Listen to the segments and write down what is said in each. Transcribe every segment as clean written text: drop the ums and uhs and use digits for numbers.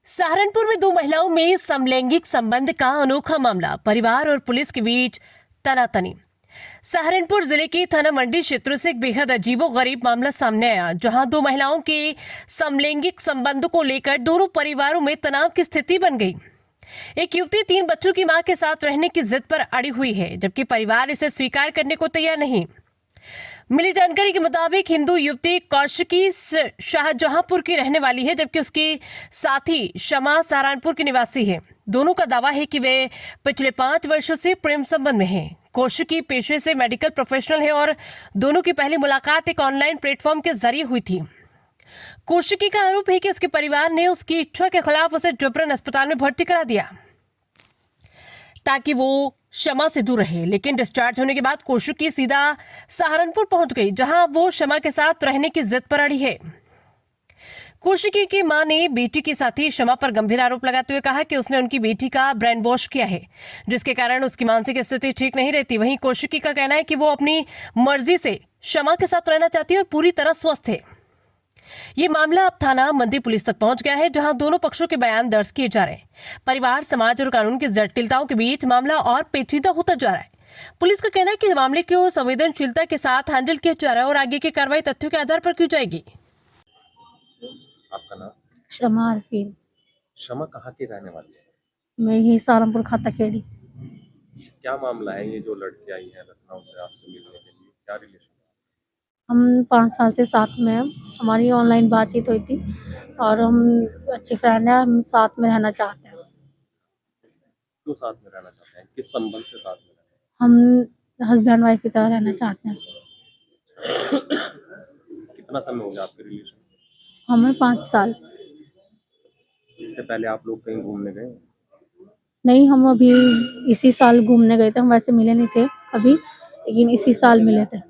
सहारनपुर में दो महिलाओं में समलैंगिक संबंध का अनोखा मामला, परिवार और पुलिस के बीच तनातनी। सहारनपुर जिले के थाना मंडी क्षेत्र से एक बेहद अजीबोगरीब मामला सामने आया, जहां दो महिलाओं के समलैंगिक संबंध को लेकर दोनों परिवारों में तनाव की स्थिति बन गई। एक युवती 3 बच्चों की मां के साथ रहने की जिद पर अड़ी हुई है, जबकि परिवार इसे स्वीकार करने को तैयार नहीं। मिली जानकारी के मुताबिक हिंदू युवती कौशिकी शाहजहांपुर की रहने वाली है, जबकि उसकी साथी शमा सहारनपुर की निवासी है। दोनों का दावा है कि वे पिछले 5 वर्षों से प्रेम संबंध में हैं। कौशिकी पेशे से मेडिकल प्रोफेशनल है और दोनों की पहली मुलाकात एक ऑनलाइन प्लेटफॉर्म के जरिए हुई थी। कौशिकी का आरोप है कि उसके परिवार ने उसकी इच्छा के खिलाफ उसे जबरन अस्पताल में भर्ती करा दिया ताकि वो शमा से दूर रहे, लेकिन डिस्चार्ज होने के बाद कौशिकी सीधा सहारनपुर पहुंच गई, जहां वो शमा के साथ रहने की जिद पर अड़ी है। कौशिकी की मां ने बेटी के साथी शमा पर गंभीर आरोप लगाते हुए कहा कि उसने उनकी बेटी का ब्रेन वॉश किया है, जिसके कारण उसकी मानसिक स्थिति ठीक नहीं रहती। वहीं कौशिकी का कहना है कि वो अपनी मर्जी से शमा के साथ रहना चाहती है और पूरी तरह स्वस्थ है। ये मामला अब थाना मंडी पुलिस तक पहुंच गया है, जहां दोनों पक्षों के बयान दर्ज किए जा रहे हैं। परिवार, समाज और कानून की जटिलताओं के बीच मामला और पेचीदा होता जा रहा है। पुलिस का कहना है कि मामले को संवेदनशीलता के साथ हैंडल किया जा रहा है और आगे की कार्रवाई तथ्यों के आधार पर की जाएगी। आपका नाम? शमा अरफीन। शमा कहाँ की रहने वाली है? मैं ही सहारनपुर खाता केड़ी। क्या मामला है ये जो लड़की आई है लखनऊ से आपसे मिलने के लिए, क्या रिलेशन है? हम 5 साल से साथ में हैं। हमारी ऑनलाइन बातचीत हुई थी और हम अच्छे फ्रेंड हैं। हम साथ में रहना चाहते हैं। क्यों साथ में रहना चाहते हैं, किस संबंध से साथ में रहना हम हस्बैंड वाइफ की तरह रहना चाहते हैं। कितना समय हो गया आपके रिलेशन? हमें 5 साल। इससे पहले आप लोग कहीं घूमने गए? नहीं, हम अभी इसी साल घूमने गए थे। हम वैसे मिले नहीं थे कभी, लेकिन इसी साल मिले थे।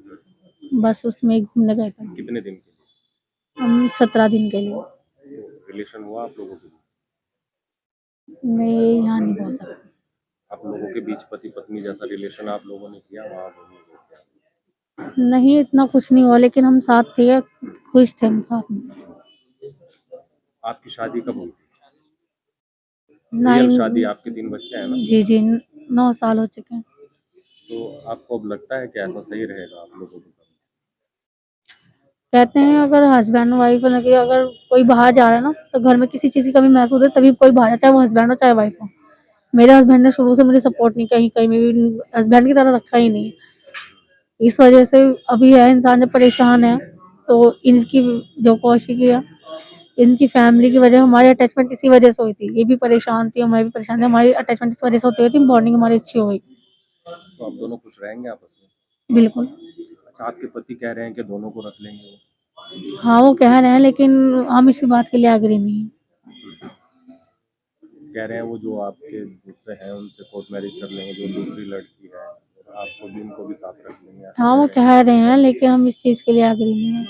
बस उसमें ही घूमने गए थे। कितने दिन के लिए? हम 17 दिन के लिए। तो रिलेशन हुआ आप लोगों के बीच? मैं यहाँ नहीं बोल सकती। आप लोगों के बीच पति पत्नी जैसा रिलेशन आप लोगों ने किया, वहाँ दोनों ने किया? नहीं, इतना कुछ नहीं हुआ, लेकिन हम साथ थे, खुश थे हम साथ में। आपकी शादी कब हुई? 9 शादी, आपके 3 बच्चे हैं ना? जी 9 साल हो चुके हैं। तो आपको अब लगता है कि ऐसा सही रहेगा आप लोगों को? कहते हैं अगर हस्बैंड वाइफ लगे, अगर कोई बाहर जा रहा है ना, तो घर में किसी चीज़ की कमी महसूस है तभी कोई बाहर, चाहे वो हस्बैंड हो चाहे वाइफ हो। मेरे हस्बैंड ने शुरू से मुझे सपोर्ट नहीं, कहीं कहीं में भी हस्बैंड की तरह रखा ही नहीं। इस वजह से अभी है इंसान जब परेशान है, तो इनकी जो कौशिकी है, इनकी फैमिली की वजह हमारी अटैचमेंट इसी वजह से हुई थी। ये भी परेशान थी और मैं भी परेशान थी। हमारी अटैचमेंट इस वजह से होती थी, बॉन्डिंग हमारी अच्छी हो गई। तो आप दोनों खुश रहेंगे आपस में? बिल्कुल। अच्छा, आपके पति कह रहे हैं कि दोनों को रख लेंगे वो? हाँ, वो कह रहे हैं, लेकिन हम इसी बात के लिए एग्री नहीं हैं। कह रहे हैं वो जो आपके दूसरे हैं उनसे कोर्ट मैरिज कर लेंगे, जो दूसरी लड़की है, और आपको भी उनको भी साथ रख लेंगे, ऐसा हाँ, वो कह रहे हैं, लेकिन हम इस चीज़ के लिए एग्री नहीं हैं।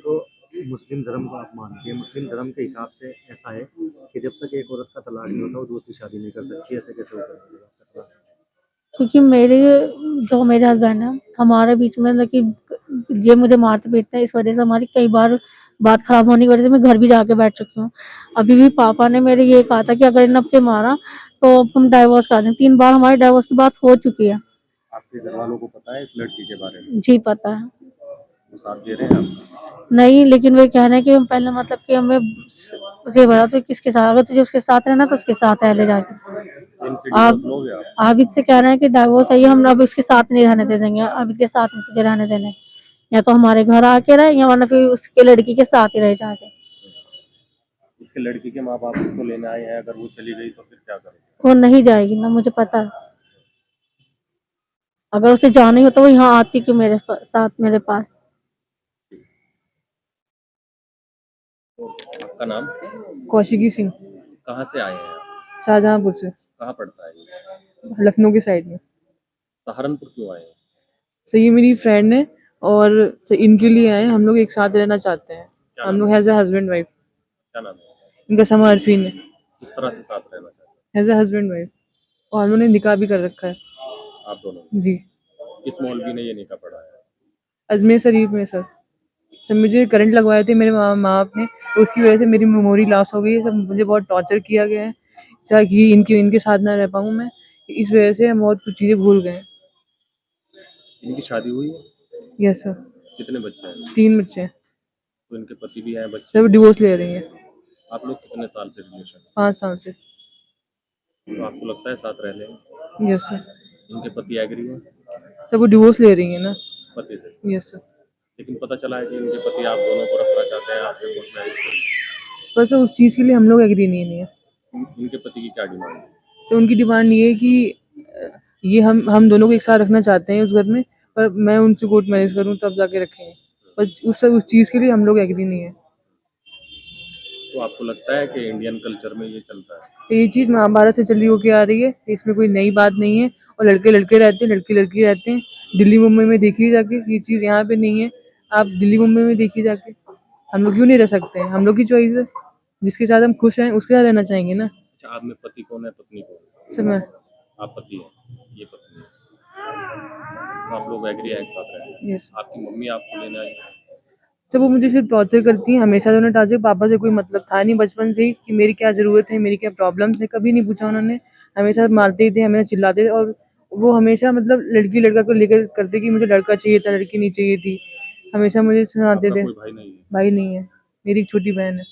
तो मुस्लिम धर्म को आप मानते हैं, मुस्लिम धर्म के हिसाब से ऐसा है कि जब तक एक औरत का तलाक नहीं होता वो दूसरी शादी नहीं कर सकती, ऐसे कैसे हो सकता है? क्योंकि मेरे हस्बैंड है, हमारे बीच में मतलब कि ये मुझे मारते पीटते हैं, इस वजह से हमारी कई बार बात खराब होने की वजह से मैं घर भी जाके बैठ चुकी हूँ। अभी भी पापा ने मेरे ये कहा था कि अगर इन के मारा तो अब हम डाइवोर्स कर दें। 3 बार हमारी डाइवोर्स की बात हो चुकी है। आपके घर वालों को पता है इस लड़की के बारे में? जी पता है। वो साथ दे रहे हैं आपका? नहीं, लेकिन वे कह रहे हैं कि हम पहले मतलब कि हमें ये बता तो किसके साथ, अगर तुझे उसके साथ रहना तो उसके साथ रह ले जाके। इनसे डिवोर्स लोगे आप? आबिद से कह रहे हैं कि डाइवोर्स चाहिए, हम अब इसके साथ नहीं रहने दे देंगे, आबिद के साथ मुझे रहने देने, या तो हमारे घर आके रहे या वरना फिर उसके लड़की के साथ ही रह जाके। उसके लड़की के माँ बाप उसको लेने आए हैं, अगर वो चली गई तो फिर क्या करोगे? वो नहीं जाएगी ना, मुझे पता है। अगर उसे जाना ही हो तो वो यहाँ आती क्यों मेरे साथ, मेरे पास। आपका नाम? कौशिकी सिंह। कहाँ से आए हैं आप? शाहजहांपुर से। कहाँ पड़ता है ये? लखनऊ की साइड में। सहारनपुर क्यों आए हैं? सो ये मेरी फ्रेंड है और इनके लिए आए हैं। हम लोग एक साथ रहना चाहते हैं। हम लोग एज ए हस्बैंड वाइफ। क्या नाम है? इनका समा अरफीन है। किस तरह से साथ रहना चाहते एज ए हस्बैंड वाइफ, और हम लोगों ने निकाह भी कर रखा है। हैं आप दोनों ने? जी, किस मौलवी ने ये निकाह पढ़ाया है? अजमेर शरीफ में सर। सब मुझे करंट लगवाए थे मेरे माँ बाप ने, तो उसकी वजह से मेरी मेमोरी लॉस हो गई है। सब मुझे बहुत टॉर्चर किया गया है, चाहे कि इनके साथ ना रह पाऊँ मैं, इस वजह से हम बहुत कुछ चीज़ें भूल गए हैं। इनकी शादी हुई है? यस सर, कितने बच्चे हैं? 3 बच्चे हैं, तो इनके पति भी हैं, बच्चे सब भी डिवोर्स ले रही हैं हैं? आप लोग कितने साल से रिलेशन? 5 साल से। तो आपको लगता है साथ रह लें? यस सर, इनके पति एग्री हैं सब वो डिवोर्स ले रही है ना। पति से? यस सर, लेकिन पता चला है कि इनके पति आप दोनों को रखना चाहते हैं, आपसे कोर्ट मैरिज कर। पर सर उस चीज़ के लिए हम लोग एग्री नहीं है। इनके पति की क्या डिमांड है? तो उनकी डिमांड ये है कि ये हम दोनों को एक साथ रखना चाहते हैं उस घर में, पर मैं उनसे कोर्ट मैरिज करूँ तब जाके रखेंगे। बस उस चीज़ के लिए हम लोग एग्री नहीं है। तो आपको लगता है कि इंडियन कल्चर में ये चलता है? तो ये चीज़ महाभारत से चली होके आ रही है, इसमें कोई नई बात नहीं है। और लड़के लड़के रहते हैं, लड़की लड़की रहते हैं। दिल्ली मुंबई में देखिए जाके, ये चीज़ यहाँ पे नहीं है। आप दिल्ली मुंबई में देखिए जाके, हम लोग क्यों नहीं रह सकते हैं? हम लोग की चॉइस है, जिसके साथ हम खुश हैं उसके साथ रहना चाहेंगे ना। अच्छा, आप में पति कौन है, पत्नी कौन है? सर मैं आप पति हैं, ये पत्नी है। तो आप लोग एग्री है एक साथ रहने? यस। आपकी मम्मी आपको लेने आई? जब वो मुझे सिर्फ टॉर्चर करती हैं, हमेशा से उन्हें टॉर्चर, पापा से कोई मतलब था नहीं बचपन से ही कि मेरी क्या ज़रूरत है, मेरी क्या प्रॉब्लम्स है, कभी नहीं पूछा उन्होंने। हमेशा मारते ही थे, हमेशा चिल्लाते थे, और वो हमेशा मतलब लड़की लड़का को लेकर करते कि मुझे लड़का चाहिए था, लड़की नहीं चाहिए थी। हमेशा मुझे सुनाते आपका थे। कोई भाई नहीं है भाई नहीं है, मेरी एक छोटी बहन है।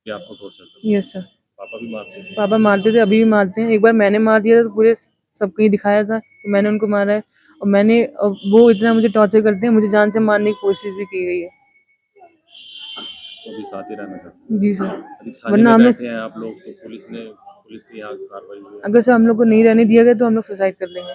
कि आपको टॉर्चर करते? यस सर, पापा भी मारते हैं? पापा मारते थे, अभी भी मारते हैं। एक बार मैंने मार दिया था तो पूरे सबको ही दिखाया था कि मैंने उनको मारा है। और वो इतना मुझे टॉर्चर करते हैं, मुझे जान से मारने की कोशिश भी की गई है। तो अभी साथ ही रहना चाहते हैं? जी सर, अभी थाने वरना में हम लोग, बैठे हैं आप लोग, तो पुलिस की यहाँ कार्रवाई हुई है। अगर सर हम लोग को नहीं रहने दिया गया तो हम लोग सुसाइड कर लेंगे।